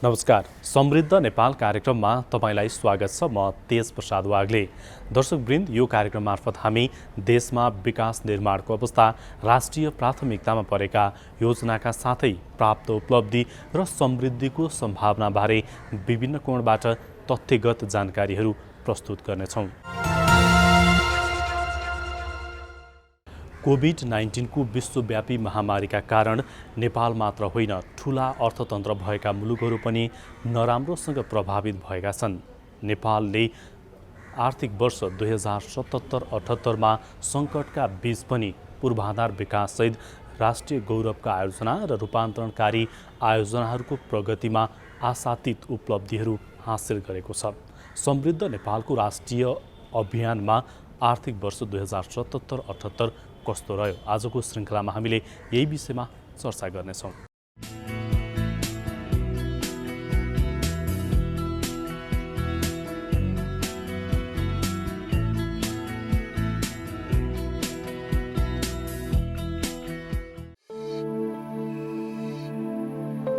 नमस्कार, समृद्ध नेपाल कार्यक्रममा तपाईलाई स्वागत छ। म तेज प्रसाद वाग्ले। दर्शकवृन्द, यो कार्यक्रम मार्फत हामी देशमा विकास निर्माणको अवस्था, राष्ट्रिय प्राथमिकतामा परेका योजनाका साथै प्राप्त उपलब्धि र समृद्धिको सम्भावनाबारे विभिन्न कोणबाट तथ्यगत जानकारीहरू प्रस्तुत गर्नेछौँ। कोभिड-19 को विश्वव्यापी महामारीका कारण नेपाल मात्र होइन, ठूला अर्थतन्त्र भएका मुलुकहरू पनि नराम्रोसँग प्रभावित भएका छन्। नेपालले आर्थिक वर्ष 2077-78 सङ्कटका बीच पनि पूर्वाधार विकाससहित राष्ट्रिय गौरवका आयोजना र रूपान्तरणकारी आयोजनाहरूको प्रगतिमा आशातीत उपलब्धिहरू हासिल गरेको छ। समृद्ध नेपालको राष्ट्रिय अभियानमा आर्थिक वर्ष 2077-78 कस्तो रह्यो? आजको श्रृङ्खलामा हामीले यही विषयमा चर्चा गर्नेछौँ।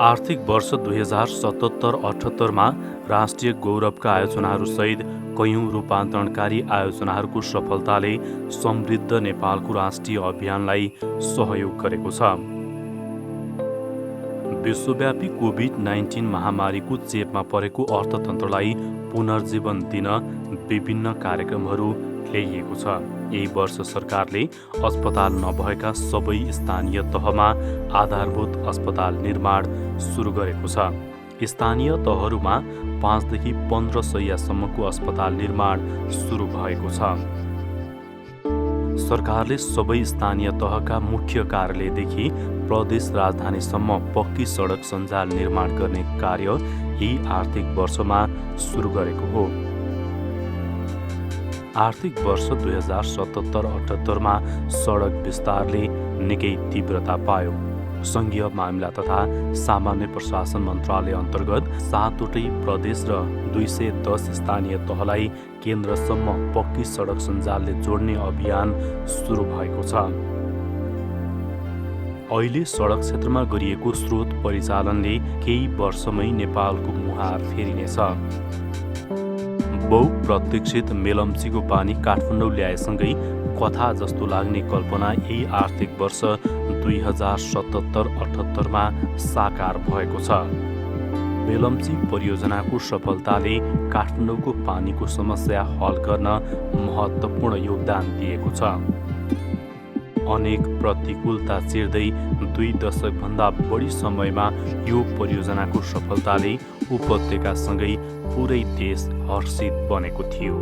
आर्थिक वर्ष 2077-78 राष्ट्रिय गौरवका आयोजनाहरूसहित कयौं रूपान्तरणकारी आयोजनाहरूको सफलताले समृद्ध नेपालको राष्ट्रिय अभियानलाई सहयोग गरेको छ। विश्वव्यापी कोभिड-19 महामारीको चेपमा परेको अर्थतन्त्रलाई पुनर्जीवन दिन विभिन्न कार्यक्रमहरू ल्याइएको छ। यही वर्ष सरकारले अस्पताल नभएका सबै स्थानीय तहमा आधारभूत अस्पताल निर्माण सुरु गरेको छ। स्थानीय तहहरूमा 5 देखि 15 शय्यासम्मको अस्पताल निर्माण सुरु भएको छ। सरकारले सबै स्थानीय तहका मुख्य कार्यालयदेखि प्रदेश राजधानीसम्म पक्की सडक सञ्जाल निर्माण गर्ने कार्य यही आर्थिक वर्षमा सुरु गरेको हो। आर्थिक वर्ष 2077-78 सडक विस्तारले निकै तीव्रता पायो। सङ्घीय मामिला तथा सामान्य प्रशासन मन्त्रालय अन्तर्गत 7वटै प्रदेश र 210 स्थानीय तहलाई केन्द्रसम्म पक्की सडक सञ्जालले जोड्ने अभियान सुरु भएको छ। अहिले सडक क्षेत्रमा गरिएको स्रोत परिचालनले केही वर्षमै नेपालको मुहार फेरिनेछ। बहुप्रतीक्षित मेलम्चीको पानी काठमाडौँ ल्याएसँगै कथा जस्तो लाग्ने कल्पना यही आर्थिक वर्ष 2077-78 साकार भएको छ। मेलम्ची परियोजनाको सफलताले काठमाडौँको पानीको समस्या हल गर्न महत्त्वपूर्ण योगदान दिएको छ। अनेक प्रतिकूलता चिर्दै 2 दशकभन्दा बढी समयमा यो परियोजनाको सफलताले उपत्यकासँगै पुरै देश हर्षित बनेको थियो।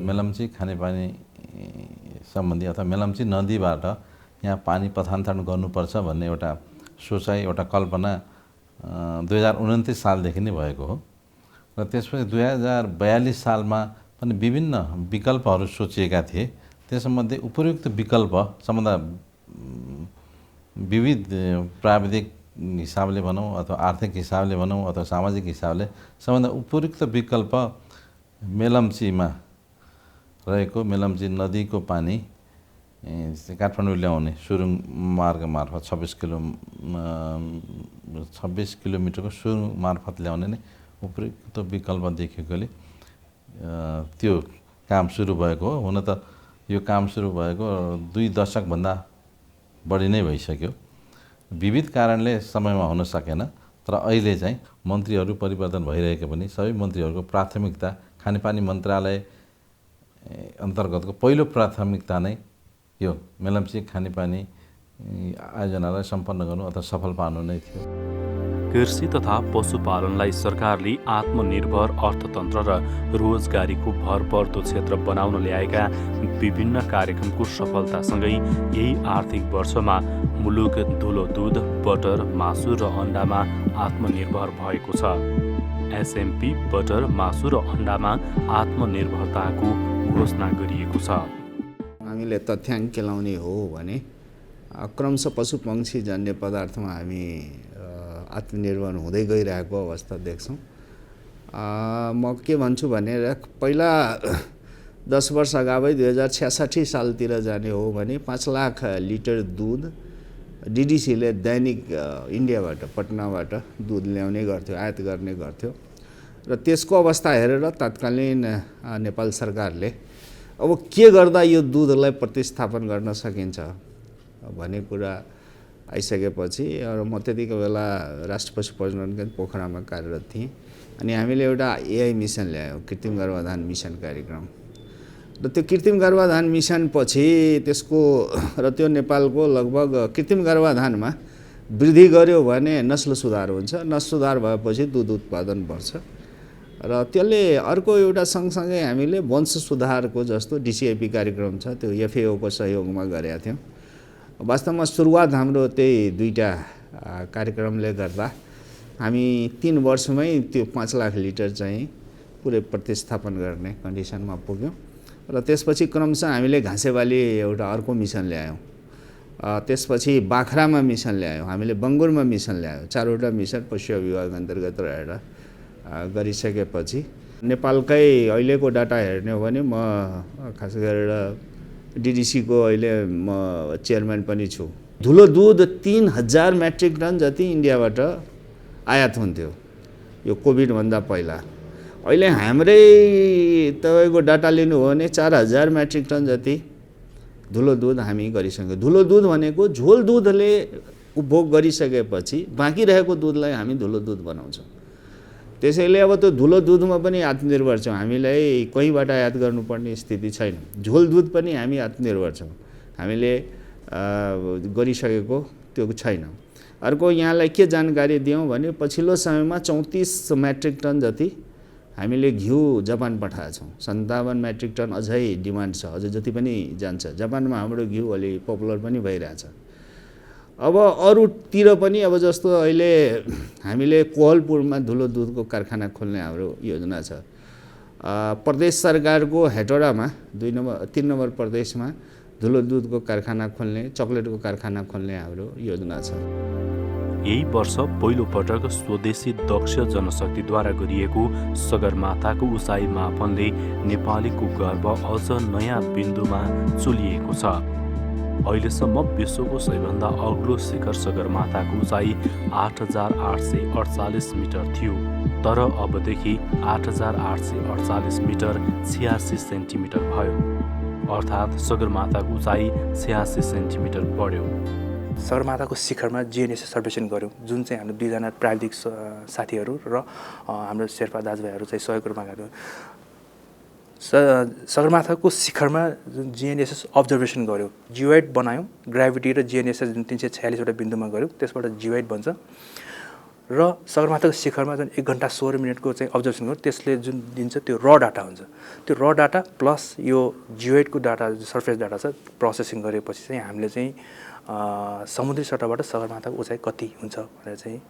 मेलम्ची खानेपानी सम्बन्धी अथवा मेलम्ची नदीबाट यहाँ पानी पठान्तरण गर्नुपर्छ भन्ने एउटा सोचाइ, एउटा कल्पना 2029 सालदेखि नै भएको हो र त्यसपछि 2042 सालमा पनि विभिन्न विकल्पहरू सोचिएका थिए। त्यसमध्ये उपयुक्त विकल्प सबभन्दा विविध प्राविधिक हिसाबले भनौँ अथवा आर्थिक हिसाबले भनौँ अथवा सामाजिक हिसाबले सबभन्दा उपयुक्त विकल्प मेलम्चीमा रहेको मेलम्ची नदीको पानी काठमाडौँ ल्याउने सुरुङ मार्ग मार्फत 26 किलोमिटरको सुरुङ मार्फत ल्याउने नै उपयुक्त विकल्प देखेकोले त्यो काम सुरु भएको हो। हुन त यो काम सुरु भएको 2 दशकभन्दा बढी नै भइसक्यो। विविध कारणले समयमा हुन सकेन, तर अहिले चाहिँ मन्त्रीहरू परिवर्तन भइरहेको पनि सबै मन्त्रीहरूको प्राथमिकता खानेपानी मन्त्रालय अन्तर्गतको पहिलो प्राथमिकता नै यो मेलम्ची खानेपानी आयोजनालाई सम्पन्न गर्नु अथवा सफल पार्नु नै थियो। कृषि तथा पशुपालनलाई सरकारले आत्मनिर्भर अर्थतन्त्र र रोजगारीको भरपर्दो क्षेत्र बनाउन ल्याएका विभिन्न कार्यक्रमको सफलतासँगै यही आर्थिक वर्षमा मुलुक धुलो दुध, बटर, मासु र अण्डामा आत्मनिर्भर भएको छ। एसएमपी बटर, मासु र अण्डामा आत्मनिर्भरताको घोषणा गरिएको छ। हामीले तथ्याङ्क केलाउने हो भने क्रमशः पशुपक्षी जन्य पदार्थमा हामी आत्मनिर्भर हुँदै गइरहेको अवस्था देख्छौँ। म के भन्छु भने पहिला 10 वर्ष अगावै 2066 सालतिर जाने हो भने 5 लाख लिटर दुध डिडिसीले दैनिक इन्डियाबाट पटनाबाट दुध ल्याउने गर्थ्यो, आयात गर्ने गर्थ्यो र त्यसको अवस्था हेरेर तत्कालीन नेपाल सरकारले अब के गर्दा यो दुधलाई प्रतिस्थापन गर्न सकिन्छ भन्ने कुरा आइसकेपछि र म त्यतिको बेला राष्ट्रिय पशु प्रजनन केन्द्र पोखरामा कार्यरत थिएँ अनि हामीले एउटा एआई मिसन ल्यायौँ, कृत्रिम गर्भाधान मिसन कार्यक्रम र त्यो कृत्रिम गर्भाधान मिसन पछि त्यसको र त्यो नेपालको लगभग कृत्रिम गर्भाधानमा वृद्धि गर्यो भने नस्ल सुधार हुन्छ, नस्ल सुधार भएपछि दुध उत्पादन बढ्छ र त्यसले अर्को एउटा सँगसँगै हामीले वंश सुधारको जस्तो डिसिआइपी कार्यक्रम छ त्यो एफएओको सहयोगमा गरेका थियौँ। वास्तवमा सुरुवात हाम्रो त्यही दुईटा कार्यक्रमले गर्दा हामी 3 वर्षमै त्यो 5 लाख लिटर चाहिँ पुरै प्रतिस्थापन गर्ने कन्डिसनमा पुग्यौँ र त्यसपछि क्रमशः हामीले घाँसेबाली एउटा अर्को मिसन ल्यायौँ, त्यसपछि बाख्रामा मिसन ल्यायौँ, हामीले बङ्गुरमा मिसन ल्यायौँ। 4वटा मिसन पशु विभाग अन्तर्गत रहेर गरिसकेपछि नेपालकै अहिलेको डाटा हेर्ने हो भने म खास गरेर डिडिसीको अहिले म चेयरम्यान पनि छु। धुलो दुध 3000 मेट्रिक टन जति इन्डियाबाट आयात हुन्थ्यो यो कोभिडभन्दा पहिला। अहिले हाम्रै तपाईँको डाटा लिनु हो भने 4000 मेट्रिक टन जति धुलो दुध हामी गरिसक्यौँ। धुलो दुध भनेको झोल दुधले उपभोग गरिसकेपछि बाँकी रहेको दुधलाई हामी धुलो दुध बनाउँछौँ। त्यसैले अब त्यो धुलो दुधमा पनि आत्मनिर्भर छौँ, हामीलाई कहीँबाट आयात गर्नुपर्ने स्थिति छैन। झोल दुध पनि हामी आत्मनिर्भर छौँ, हामीले गरिसकेको त्यो छैन। अर्को यहाँलाई के जानकारी दियौँ भने पछिल्लो समयमा 34 मेट्रिक टन जति हामीले घिउ जापान पठाएका छौँ। 57 मेट्रिक टन अझै डिमान्ड छ, अझै जति पनि जान्छ। जापानमा हाम्रो घिउ अलि पपुलर पनि भइरहेछ। अब अरूतिर पनि अब जस्तो अहिले हामीले कोहलपुरमा धुलो दुधको कारखाना खोल्ने हाम्रो योजना छ। प्रदेश सरकारको हेटौडामा 3 नम्बर प्रदेशमा धुलो दुधको कारखाना खोल्ने, चकलेटको कारखाना खोल्ने हाम्रो योजना छ। यही वर्ष पहिलो पटक स्वदेशी दक्ष जनशक्तिद्वारा गरिएको सगरमाथाको उचाइ मापनले नेपालीको गर्व अझ नयाँ बिन्दुमा चुलिएको छ। अहिलेसम्म विश्वको सबैभन्दा अग्लो शिखर सगरमाथाको उचाइ 8848 मिटर थियो, तर अबदेखि 8848 मिटर 86 सेन्टिमिटर भयो, अर्थात् सगरमाथाको उचाइ 86 सेन्टिमिटर बढ्यो। सगरमाथाको शिखरमा जिएनएसएस सर्वेक्षण गऱ्यौँ, जुन चाहिँ हाम्रो 2 जना प्राविधिक साथीहरू र हाम्रो शेर्पा दाजुभाइहरू चाहिँ सहयोग रूपमा गऱ्यौँ। सगरमाथाको शिखरमा जुन जिएनएसएस अब्जर्भेसन गऱ्यौँ, जियोइड बनायौँ, ग्राभिटी र जिएनएसएस जुन 346वटा बिन्दुमा गऱ्यौँ, त्यसबाट जियोइड बन्छ र सगरमाथाको शिखरमा जुन 1 घण्टा 16 मिनटको चाहिँ अब्जर्भेसन गऱ्यौँ, त्यसले जुन दिन्छ त्यो र डाटा हुन्छ। त्यो र डाटा प्लस यो जियोइडको डाटा सर्फेस डाटा छ, प्रोसेसिङ गरेपछि चाहिँ हामीले चाहिँ समुद्री सतहबाट सगरमाथाको उचाइ कति हुन्छ भनेर चाहिँ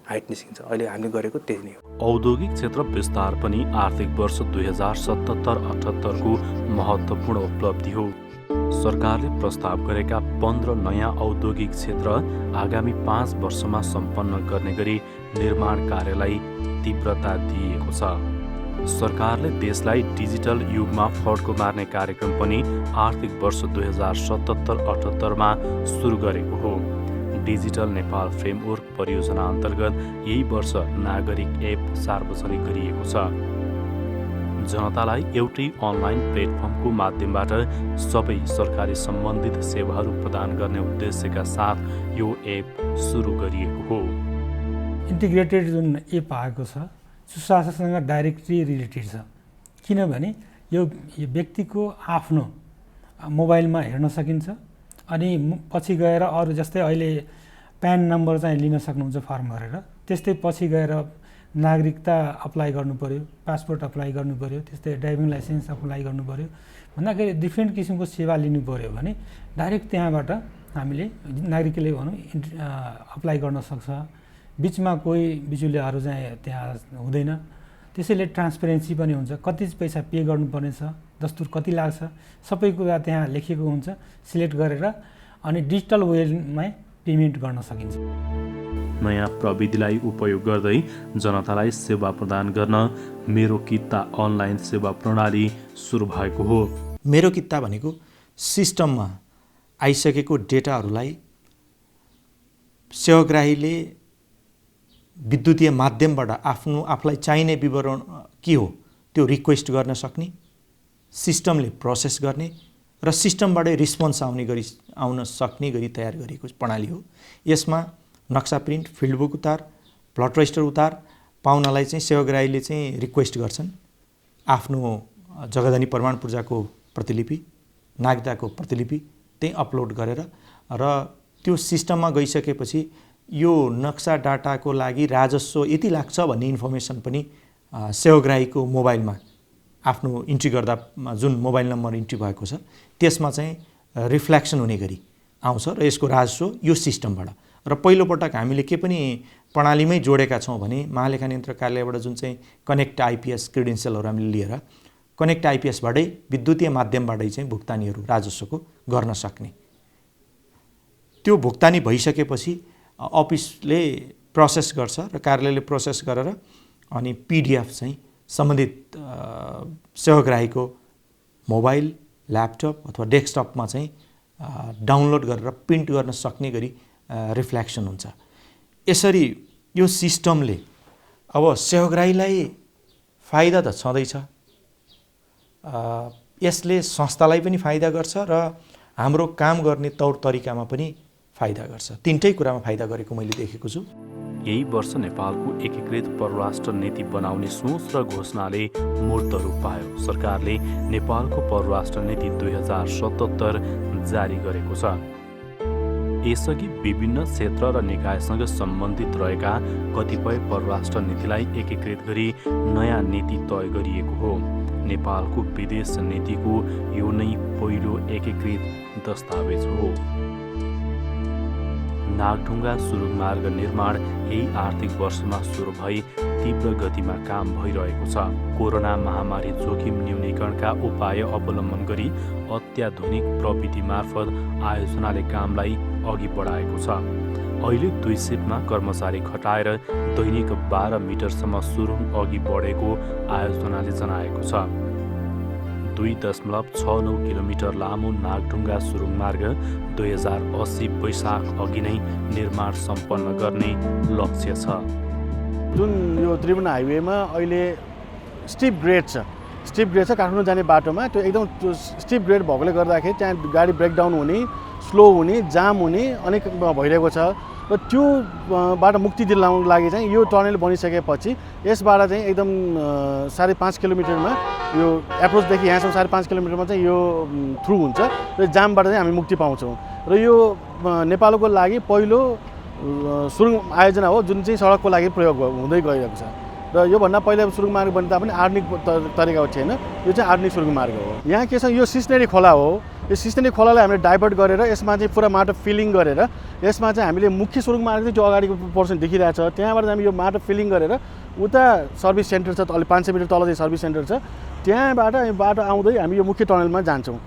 हाइट निस्किन्छ। अहिले हामीले गरेको त्यही नै हो। औद्योगिक क्षेत्र विस्तार पनि आर्थिक वर्ष 2077-78 को महत्त्वपूर्ण उपलब्धि हो। सरकारले प्रस्ताव गरेका 15 नयाँ औद्योगिक क्षेत्र आगामी 5 वर्षमा सम्पन्न गर्ने गरी निर्माण कार्यलाई तीव्रता दिएको छ। सरकारले देशलाई डिजिटल युगमा फड्को मार्ने कार्यक्रम पनि आर्थिक वर्ष 2077-78 सुरु गरेको हो। डिजिटल नेपाल फ्रेमवर्क परियोजना अन्तर्गत यही वर्ष नागरिक एप सार्वजनिक गरिएको छ। जनतालाई एउटै अनलाइन प्लेटफर्मको माध्यमबाट सबै सरकारी सम्बन्धित सेवाहरू प्रदान गर्ने उद्देश्यका साथ यो एप सुरु गरिएको हो। इन्टिग्रेटेड जुन एप आएको छ सुशासनसँग डाइरेक्टली रिलेटेड छ, किनभने यो व्यक्तिको आफ्नो मोबाइलमा हेर्न सकिन्छ अनि पछि गएर अरू जस्तै अहिले प्यान नम्बर चाहिँ लिन सक्नुहुन्छ फर्म भरेर, त्यस्तै पछि गएर नागरिकता अप्लाई गर्नु पऱ्यो, पासपोर्ट अप्लाई गर्नु पऱ्यो, त्यस्तै ड्राइभिङ लाइसेन्स अप्लाई गर्नु पऱ्यो भन्दाखेरि डिफ्रेन्ट किसिमको सेवा लिनु पऱ्यो भने डाइरेक्ट त्यहाँबाट हामीले नागरिकले भनौँ अप्लाई गर्न सक्छ। बिचमा कोही बिजुलीहरू चाहिँ त्यहाँ हुँदैन, त्यसैले ट्रान्सपेरेन्सी पनि हुन्छ। कति पैसा पे गर्नुपर्ने छ, दस्तुर कति लाग्छ, सबै कुरा त्यहाँ लेखिएको हुन्छ। सिलेक्ट गरेर अनि डिजिटल वेमै पेमेन्ट गर्न सकिन्छ। नयाँ प्रविधिलाई उपयोग गर्दै जनतालाई सेवा प्रदान गर्न मेरो कित्ता अनलाइन सेवा प्रणाली सुरु भएको हो। मेरो कित्ता भनेको सिस्टममा आइसकेको डेटाहरूलाई सेवाग्राहीले विद्युतीय माध्यमबाट आफूलाई चाहिने विवरण के हो त्यो रिक्वेस्ट गर्न सक्ने, सिस्टमले प्रोसेस गर्ने र सिस्टमबाटै रिस्पोन्स आउन सक्ने गरी तयार गरिएको प्रणाली हो। यसमा नक्सा प्रिन्ट, फिल्डबुक उतार, प्लट रजिस्टर उतार पाउनलाई चाहिँ सेवाग्राहीले चाहिँ रिक्वेस्ट गर्छन्। आफ्नो जग्गाधनी प्रमाण पूर्जाको प्रतिलिपि, नागरिकताको प्रतिलिपि त्यही अपलोड गरेर र त्यो सिस्टममा गइसकेपछि यो नक्सा डाटाको लागि राजस्व यति लाग्छ भन्ने इन्फर्मेसन पनि सेवाग्राहीको मोबाइलमा आफ्नो इन्ट्री गर्दा जुन मोबाइल नम्बर इन्ट्री भएको छ त्यसमा चाहिँ रिफ्लेक्सन हुने गरी आउँछ र यसको राजस्व यो सिस्टमबाट। र पहिलोपटक हामीले के पनि प्रणालीमै जोडेका छौँ भने महालेखा नियन्त्रक कार्यालयबाट जुन चाहिँ कनेक्ट आइपिएस क्रेडेन्सियलहरू हामीले लिएर कनेक्ट आइपिएसबाटै विद्युतीय माध्यमबाटै चाहिँ भुक्तानीहरू राजस्वको गर्न सक्ने। त्यो भुक्तानी भइसकेपछि अफिसले प्रोसेस गर्छ र कार्यालयले प्रोसेस गरेर अनि पिडिएफ चाहिँ सम्बन्धित सेवाग्राहीको मोबाइल, ल्यापटप अथवा डेस्कटपमा चाहिँ डाउनलोड गरेर प्रिन्ट गर्न सक्ने गरी रिफ्लेक्सन हुन्छ। यसरी यो सिस्टमले अब सेवाग्राहीलाई फाइदा त छँदैछ, यसले संस्थालाई पनि फाइदा गर्छ र हाम्रो काम गर्ने तौर तरिकामा पनि फाइदा गर्छ। तीनटै कुरामा फाइदा गरेको मैले देखेको छु। यही वर्ष नेपालको एकीकृत परराष्ट्र नीति बनाउने सोच र घोषणाले मूर्त रूप पायो। सरकारले नेपालको परराष्ट्र नीति 2077 जारी गरेको छ। यसअघि विभिन्न क्षेत्र र निकायसँग सम्बन्धित रहेका कतिपय परराष्ट्र नीतिलाई एकीकृत गरी नयाँ नीति तय गरिएको हो। नेपालको विदेश नीतिको यो नै पहिलो एकीकृत दस्तावेज हो। नागढुङ्गा सुरुङ मार्ग निर्माण यही आर्थिक वर्षमा सुरु भई तीव्र गतिमा काम भइरहेको छ। कोरोना महामारी जोखिम न्यूनीकरणका उपाय अवलम्बन गरी अत्याधुनिक प्रविधि मार्फत आयोजनाले कामलाई अघि बढाएको छ। अहिले 2 सिफ्टमा कर्मचारी खटाएर दैनिक 12 मिटरसम्म सुरुङ अघि बढेको आयोजनाले जनाएको छ। 2.69 किलोमिटर लामो नागढुङ्गा सुरुङ मार्ग 2080 वैशाख अघि नै निर्माण सम्पन्न गर्ने लक्ष्य छ। जुन यो त्रिभुवन हाइवेमा अहिले स्टिप ग्रेड छ काठमाडौँ जाने बाटोमा, त्यो एकदम स्टिप ग्रेड भएकोले गर्दाखेरि त्यहाँ गाडी ब्रेकडाउन हुने, स्लो हुने, जाम हुने अनेक भइरहेको छ र त्यो बाट मुक्ति दिलाउनको लागि चाहिँ यो टनल बनिसकेपछि यसबाट चाहिँ एकदम 5.5 किलोमिटरमा यो एप्रोचदेखि यहाँसम्म 5.5 किलोमिटरमा चाहिँ यो थ्रु हुन्छ र जामबाट चाहिँ हामी मुक्ति पाउँछौँ। र यो नेपालको लागि पहिलो सुरुङ आयोजना हो जुन चाहिँ सडकको लागि प्रयोग हुँदै गइरहेको छ। र योभन्दा पहिला सुरुङ मार्ग बन्दा पनि आधुनिक तरिकाको थिएन, यो चाहिँ आधुनिक सुरुङ मार्ग हो। यहाँ के छ, यो सिस्नेरी खोला हो। यो सिस्नेरी खोलालाई हामीले डाइभर्ट गरेर यसमा चाहिँ पुरा माटो फिलिङ गरेर यसमा चाहिँ हामीले मुख्य सुरुङ मार्ग चाहिँ जो अगाडिको पोर्सन देखिरहेछ त्यहाँबाट हामी यो माटो फिलिङ गरेर उता सर्भिस सेन्टर छ, अलि 500 मिटर तल चाहिँ सर्भिस सेन्टर छ, त्यहाँबाट हामी बाटो आउँदै हामी यो मुख्य टनलमा जान्छौँ।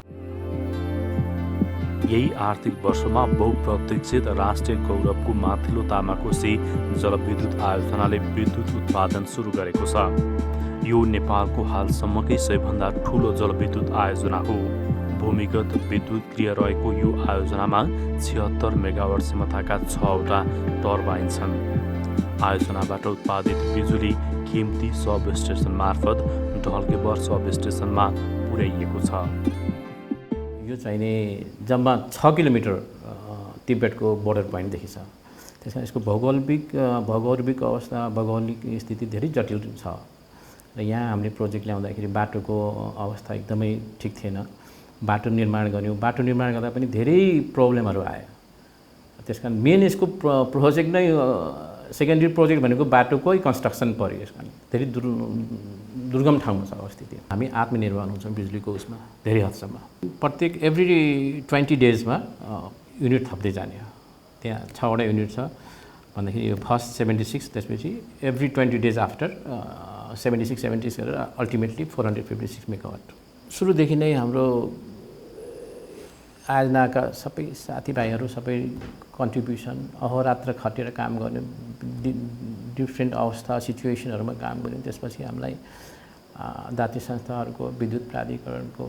यही आर्थिक वर्षमा बहुप्रतीक्षित राष्ट्रिय गौरवको माथिल्लो तामाकोसी जलविद्युत आयोजनाले विद्युत उत्पादन सुरु गरेको छ। यो नेपालको हालसम्मकै सबैभन्दा ठुलो जलविद्युत आयोजना हो। भूमिगत विद्युत क्रिया रहेको यो आयोजनामा 76 मेगावाट क्षमताका 6वटा टर्बाइन छन्। आयोजनाबाट उत्पादित बिजुली किम्ती सब स्टेसन मार्फत ढल्केवर सब स्टेसनमा पुर्याइएको छ। यो चाहिँ नि जम्मा 6 किलोमिटर तिब्बतको बोर्डर पोइन्टदेखि छ। त्यसकारण यसको भौगोलिक अवस्था, भौगोलिक स्थिति धेरै जटिल छ र यहाँ हामीले प्रोजेक्ट ल्याउँदाखेरि बाटोको अवस्था एकदमै ठिक थिएन। बाटो निर्माण गऱ्यौँ, बाटो निर्माण गर्दा पनि धेरै प्रब्लमहरू आयो। त्यसकारण मेन यसको प्रोजेक्ट नै सेकेन्डरी प्रोजेक्ट भनेको बाटोकै कन्स्ट्रक्सन पर्यो। यसकारण धेरै दुर्गम ठाउँमा छ अवस्थित। हामी आत्मनिर्भर हुन्छौँ बिजुलीको उसमा धेरै हदसम्म। प्रत्येक एभ्री 20 डेजमा युनिट थप्दै जाने हो। त्यहाँ 6वटा युनिट छ भन्दाखेरि यो फर्स्ट 76, त्यसपछि एभ्री 20 डेज आफ्टर 76 गरेर अल्टिमेटली 456 मेगावाट। सुरुदेखि नै हाम्रो आयोजनाका सबै साथीभाइहरू सबै कन्ट्रिब्युसन, अहोरात्र खटेर काम गर्ने, डिफ्रेन्ट अवस्था सिचुएसनहरूमा काम गऱ्यौँ। त्यसपछि हामीलाई दात्री संस्थाहरूको, विद्युत प्राधिकरणको,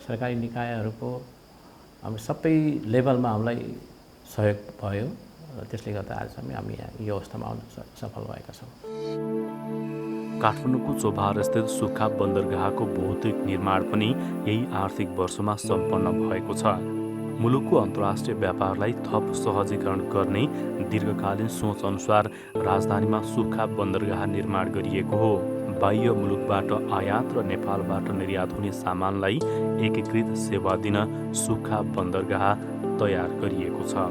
सरकारी निकायहरूको हाम्रो सबै लेभलमा हामीलाई सहयोग भयो त्यसले गर्दा आजसम्म हामी यो अवस्थामा आउन सफल भएका छौँ। काठमाडौँको चोभार स्थित सुक्खा बन्दरगाहको भौतिक निर्माण पनि यही आर्थिक वर्षमा सम्पन्न भएको छ। मुलुकको अन्तर्राष्ट्रिय व्यापारलाई थप सहजीकरण गर्ने दीर्घकालीन सोच अनुसार राजधानीमा सुक्खा बन्दरगाह निर्माण गरिएको हो। बाह्य मुलुकबाट आयात र नेपालबाट निर्यात हुने सामानलाई एकीकृत सेवा दिन सुक्खा बन्दरगाह तयार गरिएको छ।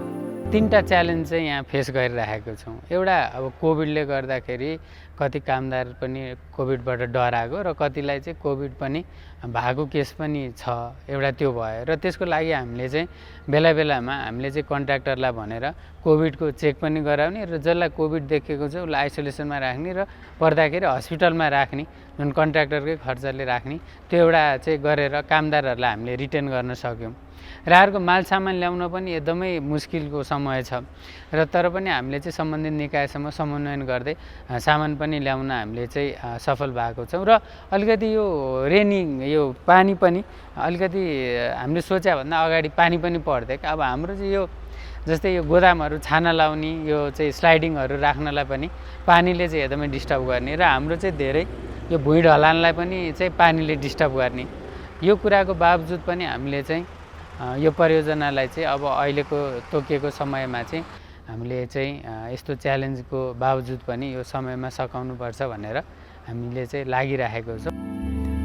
3टा च्यालेन्ज चाहिँ यहाँ फेस गरिरहेको छौँ। एउटा अब कोभिडले गर्दाखेरि कति कामदार पनि कोभिडबाट डराएको र कतिलाई चाहिँ कोभिड पनि भएको केस पनि छ, एउटा त्यो भयो। र त्यसको लागि हामीले चाहिँ बेला बेलामा हामीले चाहिँ कन्ट्र्याक्टरलाई भनेर कोभिडको चेक पनि गराउने र जसलाई कोभिड देखेको छ उसलाई आइसोलेसनमा राख्ने र पर्दाखेरि हस्पिटलमा राख्ने, जुन कन्ट्र्याक्टरकै खर्चले राख्ने, त्यो एउटा चाहिँ गरेर कामदारहरूलाई हामीले रिटेन गर्न सक्यौँ। र अर्को माल सामान ल्याउन पनि एकदमै मुस्किलको समय छ र तर पनि हामीले चाहिँ सम्बन्धित निकायसँग समन्वयन गर्दै सामान पनि ल्याउन हामीले चाहिँ सफल भएको छौँ। र अलिकति यो रेनिङ यो पानी पनि अलिकति हामीले सोचेभन्दा अगाडि पानी पनि पर्दैन। अब हाम्रो चाहिँ यो जस्तै यो गोदामहरू छाना लाउने, यो चाहिँ स्लाइडिङहरू राख्नलाई पनि पानीले चाहिँ एकदमै डिस्टर्ब गर्ने र हाम्रो चाहिँ धेरै यो भुइँ ढलानलाई पनि चाहिँ पानीले डिस्टर्ब गर्ने। यो कुराको बावजुद पनि हामीले चाहिँ यो परियोजनालाई चाहिँ अब अहिलेको तोकिएको समयमा चाहिँ हामीले चाहिँ यस्तो च्यालेन्जको बावजुद पनि यो समयमा सकाउनुपर्छ भनेर हामीले चाहिँ लागिरहेको छौँ।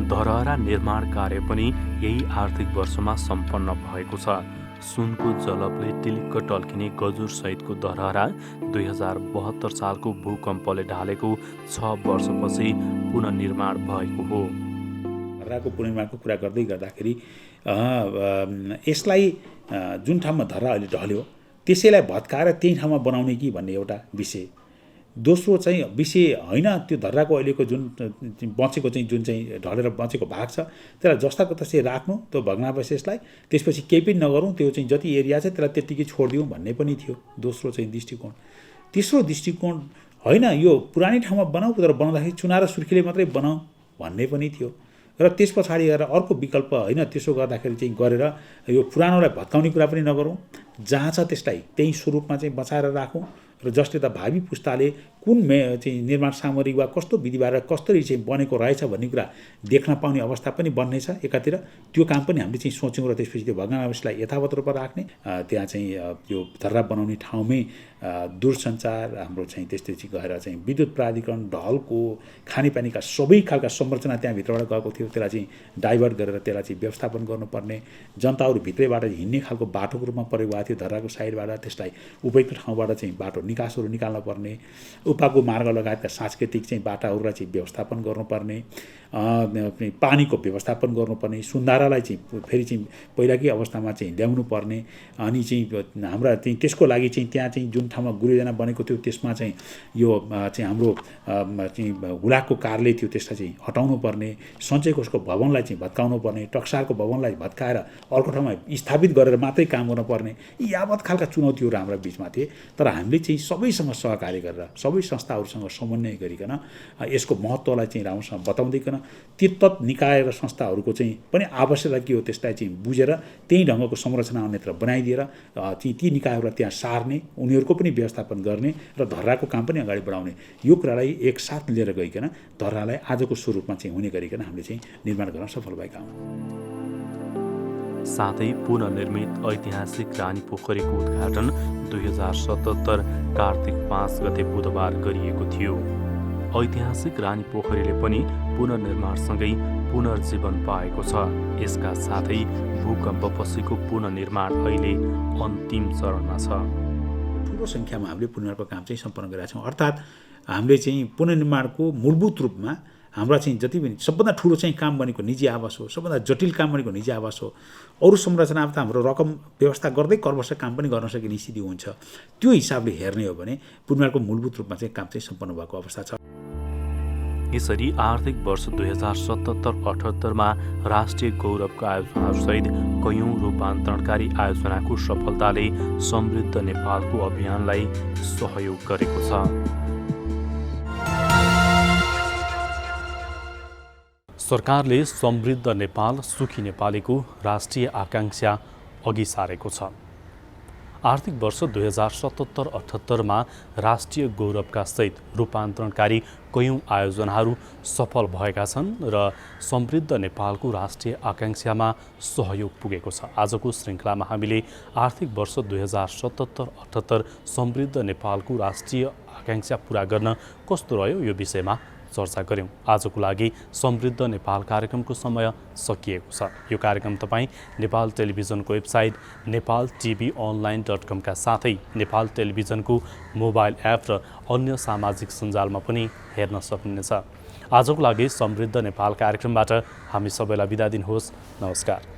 धरहरा निर्माण कार्य पनि यही आर्थिक वर्षमा सम्पन्न भएको छ। सुनको जलपले टिलिक्क टल्किने गजुर सहितको धरहरा 2072 सालको भूकम्पले ढालेको 6 वर्षपछि पुनर्निर्माण भएको हो। धर्राको पुनर्निर्माणको कुरा गर्दाखेरि यसलाई जुन ठाउँमा धर्रा अहिले ढल्यो त्यसैलाई भत्काएर त्यही ठाउँमा बनाउने कि भन्ने एउटा विषय। दोस्रो चाहिँ विषय होइन, त्यो धर्राको अहिलेको जुन बचेको चाहिँ जुन चाहिँ ढलेर बचेको भाग छ त्यसलाई जस्ताको तस्तै राख्नु, त्यो भग्नावशेषलाई, त्यसपछि केही पनि नगरौँ, त्यो चाहिँ जति एरिया छ त्यसलाई त्यत्तिकै छोडिदिउँ भन्ने पनि थियो दोस्रो चाहिँ दृष्टिकोण। तेस्रो दृष्टिकोण होइन यो पुरानै ठाउँमा बनाऊ तर बनाउँदाखेरि चुना र सुर्खीले मात्रै बनाऊ भन्ने पनि थियो। र त्यस पछाडि गएर अर्को विकल्प होइन, त्यसो गर्दाखेरि चाहिँ गरेर यो पुरानोलाई भत्काउने कुरा पनि नगरौँ, जहाँ छ त्यसलाई त्यही स्वरूपमा चाहिँ बचाएर राखौँ र जसले त भावी पुस्ताले कुन चाहिँ निर्माण सामग्री वा कस्तो विधिबाट कसरी चाहिँ बनेको रहेछ भन्ने कुरा देख्न पाउने अवस्था पनि बन्नेछ एकातिर। त्यो काम पनि हामीले चाहिँ सोच्यौँ र त्यसपछि त्यो भग्नावशेषलाई यथावत रूपमा राख्ने, त्यहाँ चाहिँ यो धर्रा बनाउने ठाउँमै दूरसञ्चार हाम्रो चाहिँ त्यसपछि गएर चाहिँ विद्युत प्राधिकरण, ढलको, खानेपानीका सबै खालका संरचना त्यहाँभित्रबाट गएको थियो, त्यसलाई चाहिँ डाइभर्ट गरेर त्यसलाई चाहिँ व्यवस्थापन गर्नुपर्ने, जनताहरू भित्रैबाट हिँड्ने खालको बाटोको रूपमा प्रयोग भएको थियो धर्राको साइडबाट, त्यसलाई उपयुक्त ठाउँबाट चाहिँ बाटो निकासहरू निकाल्न पर्ने, उपाको मार्ग लगायतका सांस्कृतिक चाहिँ बाटाहरूलाई चाहिँ व्यवस्थापन गर्नुपर्ने, पानीको व्यवस्थापन गर्नुपर्ने, सुन्धारालाई चाहिँ फेरि चाहिँ पहिलाकै अवस्थामा चाहिँ ल्याउनु पर्ने, अनि चाहिँ हाम्रा चाहिँ त्यसको लागि चाहिँ त्यहाँ चाहिँ जुन ठाउँमा गुरुजना बनेको थियो त्यसमा चाहिँ यो चाहिँ हाम्रो चाहिँ हुलाकको कार्यालय थियो त्यसलाई चाहिँ हटाउनु पर्ने, सञ्चय कोषको भवनलाई चाहिँ भत्काउनु पर्ने, टक्सारको भवनलाई भत्काएर अर्को ठाउँमा स्थापित गरेर मात्रै काम गर्नुपर्ने, यी यावत खालका चुनौतीहरू हाम्रा बिचमा थिए। तर हामीले चाहिँ सबैसँग सहकार्य गरेर सबै संस्थाहरूसँग समन्वय गरिकन यसको महत्त्वलाई चाहिँ राम्रोसँग बताउँदैकन तत् निकाय र संस्थाहरूको चाहिँ पनि आवश्यकता के हो त्यसलाई चाहिँ बुझेर त्यही ढङ्गको संरचना अन्यत्र बनाइदिएर चाहिँ ती निकायहरूलाई त्यहाँ सार्ने, उनीहरूको पनि व्यवस्थापन गर्ने र धर्राको काम पनि अगाडि बढाउने, यो कुरालाई एकसाथ लिएर गइकन धर्रालाई आजको स्वरूपमा चाहिँ हुने गरिकन हामीले चाहिँ निर्माण गर्न सफल भएका हौँ। साथै पुनर्निर्मित ऐतिहासिक रानी पोखरीको उद्घाटन 2077 कार्तिक 5 गते बुधबार गरिएको थियो। ऐतिहासिक रानी पोखरीले पनि पुनर्निर्माणसँगै पुनर्जीवन पाएको छ। यसका साथै भूकम्पपछिको पुनर्निर्माण अहिले अन्तिम चरणमा छ। ठुलो सङ्ख्यामा हामीले पुनर्निर्माणको काम चाहिँ सम्पन्न गरेका छौँ। अर्थात् हामीले चाहिँ पुनर्निर्माणको मूलभूत रूपमा हाम्रा चाहिँ जति पनि सबभन्दा ठुलो चाहिँ काम भनेको निजी आवास हो, सबभन्दा जटिल काम भनेको निजी आवास हो। अरू संरचना त हाम्रो रकम व्यवस्था गर्दै कर्मश काम पनि गर्न सकिने स्थिति हुन्छ। त्यो हिसाबले हेर्ने हो भने पुनर्निर्माणको मूलभूत रूपमा चाहिँ काम चाहिँ सम्पन्न भएको अवस्था छ। यसरी आर्थिक वर्ष 2077-78मा राष्ट्रिय गौरवका आयोजनाहरूसहित कयौँ रूपान्तरणकारी आयोजनाको सफलताले समृद्ध नेपालको अभियानलाई सहयोग गरेको छ। सरकारले समृद्ध नेपाल सुखी नेपालीको राष्ट्रिय आकांक्षा अघि सारेको छ। आर्थिक वर्ष 2077-78मा राष्ट्रिय गौरवका सहित रूपान्तरणकारी कयौं आयोजनाहरू सफल भएका छन् र समृद्ध नेपालको राष्ट्रिय आकांक्षामा सहयोग पुगेको छ। आजको श्रृङ्खलामा हामीले आर्थिक वर्ष 2077-78 समृद्ध नेपालको राष्ट्रिय आकांक्षा पूरा गर्न कस्तो रह्यो यो विषयमा चर्चा गर्यौं। आजको लागि समृद्ध नेपाल कार्यक्रमको समय सकिएको छ। यो कार्यक्रम तपाईँ नेपाल टेलिभिजनको वेबसाइट nepaltvonline.com का साथै नेपाल टेलिभिजनको मोबाइल एप र अन्य सामाजिक सञ्जालमा पनि हेर्न सक्नुहुनेछ। आजको लागि समृद्ध नेपाल कार्यक्रमबाट हामी सबैलाई बिदा दिनुहोस्। नमस्कार।